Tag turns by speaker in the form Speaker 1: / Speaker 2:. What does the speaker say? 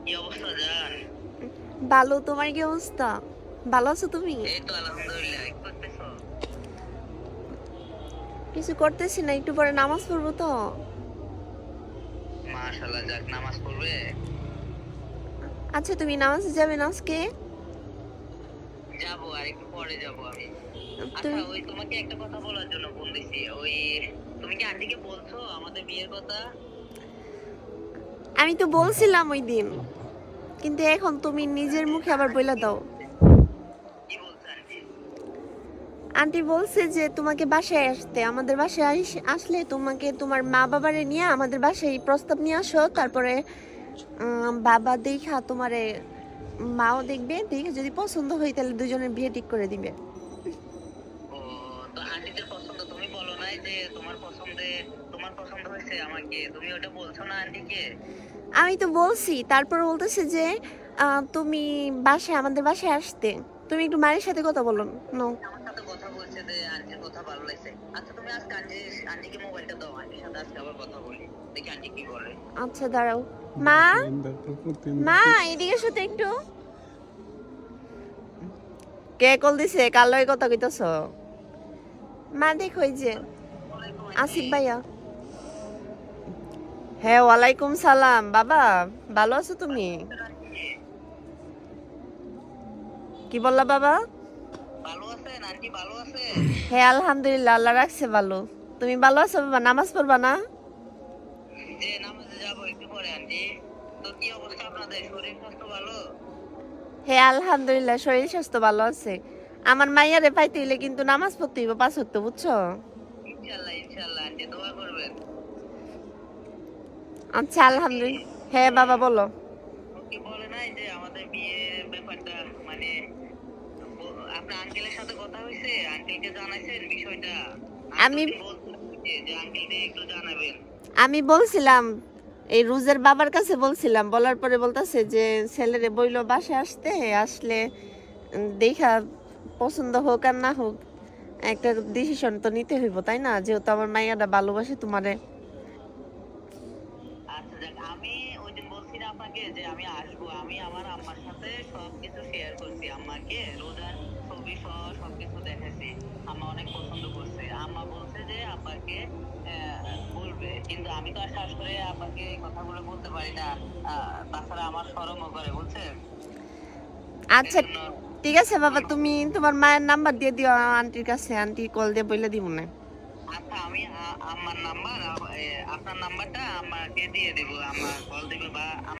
Speaker 1: কি অবস্থা জান?
Speaker 2: ভালো, তোমার কি অবস্থা? ভালো আছো তুমি?
Speaker 1: এই তো আলহামদুলিল্লাহ। কি করতেছো?
Speaker 2: কিছু করতেছি না, একটু পরে নামাজ পড়বো তো।
Speaker 1: মাশাআল্লাহ, যাক নামাজ পড়বে।
Speaker 2: আচ্ছা, তুমি নামাজে যাবে না আজকে?
Speaker 1: যাবো, আর একটু পরে যাবো আমি। আচ্ছা,
Speaker 2: তুমি
Speaker 1: ওই তোমাকে একটা কথা বলার জন্য ফোন দিছি। ওই তুমি কি আন্টিকে বলছো আমাদের বিয়ের কথা?
Speaker 2: আমি তো বলছিলাম ওই দিন, কিন্তু এখন তুমি নিজের মুখে আবার বইলা দাও।
Speaker 1: কি বলছে আন্টি?
Speaker 2: আন্টি বলছে যে তোমাকে বাসায় আসতে, আমাদের বাসায় আসলে তোমাকে তোমার মা বাবারে নিয়ে আমাদের বাসায় প্রস্তাব নিয়ে আসো, তারপরে বাবা দেখা তোমারে মাও দেখবে, দেখে যদি পছন্দ হয় তাহলে দুজনের বিয়ে ঠিক করে দিবে।
Speaker 1: ও, তো আন্টিদের পছন্দ তুমি বলো নাই যে তোমার পছন্দ হয়েছে আমাকে, তুমি ওটা বলছো না আন্টিকে?
Speaker 2: আমি তো বলছি, তারপর বলতেছে যে তুমি আমাদের বাসায় আসতে। তুমি একটু মায়ের সাথে কথা বলো। নো,
Speaker 1: আমার সাথে কথা বলছে যে আন্টির কথা ভালো লাগছে। আচ্ছা, তুমি আজকে আন্টিকে মোবাইলটা দাও, আন্টির সাথে আজকে আবার কথা বলি, দেখি আন্টি কি বলে।
Speaker 2: আচ্ছা দাঁড়াও। মা, মা এদিকে এসো তো একটু। কে কল দিছে? কার লগে কথা কইতাছ? মা দেখো, এই যে
Speaker 1: ওয়ালাইকুম
Speaker 2: আসিফ
Speaker 1: আন্টি।
Speaker 2: ভাইয়া। হ্যাঁ, ওয়ালাইকুম সালাম। বাবা, ভালো আছো তুমি? কি বললা বাবা?
Speaker 1: ভালো আছেন আন্টি? ভালো আছে?
Speaker 2: হ্যাঁ, আলহামদুলিল্লাহ, আল্লাহ রাখছে ভালো। তুমি ভালো আছো বাবা? নামাজ পড়বা না?
Speaker 1: যে নামাজে যাবো একটু পরে আন্টি। তো কি অবস্থা আপনাদের, শরীর স্বাস্থ্য ভালো?
Speaker 2: হ্যাঁ, আলহামদুলিল্লাহ, শরীর স্বাস্থ্য ভালো আছে। আমার মাইয়ারে পাইতে হইলে কিন্তু নামাজ পড়তে হইব 5 ওয়াক্ত, বুঝছো?
Speaker 1: ইনশাল্লাহ ইনশাল্লাহ আন্টি, দোয়া করবেন।
Speaker 2: আচ্ছা,
Speaker 1: আন্টি,
Speaker 2: আলহামদুলিল্লাহ। হ্যাঁ বাবা, বলো।
Speaker 1: ও কি বলে নাই যে আমাদের বিয়ের ব্যাপারটা, মানে আপনার আঙ্কেলের সাথে কথা হয়েছে? আঙ্কেলকে জানাইছেন বিষয়টা? আমি তো
Speaker 2: আমি
Speaker 1: ওদিন বলছিলাম যে আঙ্কেলকে একটু জানাবেন।
Speaker 2: আমি বলছিলাম, এই রুজের বাবার কাছে বলছিলাম, বলার পরে বলতাছে যে ছেলেরে বইলো বাসায় আসতে, আসলে দেখা পছন্দ হোক আর না হোক একটা ডিসিশন তো নিতে হইব, তাই না? যেহেতু আমার মাইয়াটা ভালোবাসে তোমারে।
Speaker 1: আচ্ছা, যাক, আমি ওই দিন বলছি না আপনাকে যে আমি আসবো, আমি আমার আম্মার সাথে সবকিছু শেয়ার করছি, আম্মাকে রোজার ছবি সহ সবকিছু দেখাইছি। আম্মা অনেক পছন্দ করছে। আম্মা বলছে যে আব্বাকে বলবে, কিন্তু আমি তো আর শ্বাস করে আব্বাকে এই কথাগুলো বলতে পারি না। তাছাড়া আমার শরমও করে, বুঝছেন?
Speaker 2: আচ্ছা,
Speaker 1: এজন্য
Speaker 2: ঠিক আছে বাবা, তুমি তোমার মায়ের নাম্বার দিয়ে দিও আন্টির কাছে, আন্টি কল দিয়ে বলে দিব না।
Speaker 1: আচ্ছা, আমি আম্মার নাম্বার, আপনার নাম্বারটা আমাকে দিয়ে দেবো, আম্মা কল দিবে বা